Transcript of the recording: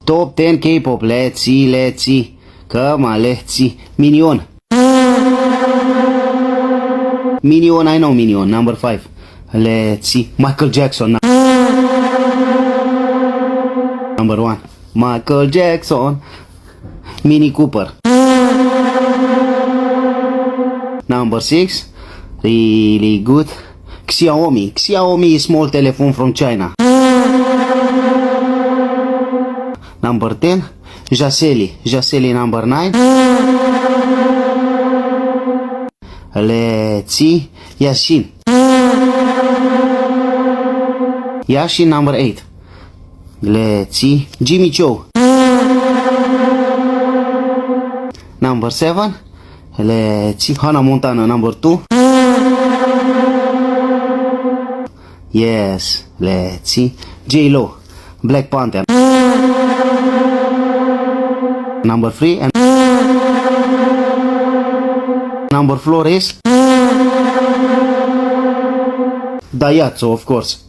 Top 10 K-pop. Let's see. Come on, let's see. Minion. Minion, I know Minion. Number 5. Let's see. Michael Jackson. Number 1. Michael Jackson. Mini Cooper. Number 6. Really good. Xiaomi. Xiaomi is small telephone from China. Number 10. Jaseli. Jaseli number 9. Let's see. Yashin. Yashin number 8. Let's see. Jimmy Chou. Number 7. Let's see. Hannah Montana number 2. Yes. Let's see. J-Lo. Black Panther. Number 3 and number 4 is Daihatsu, of course.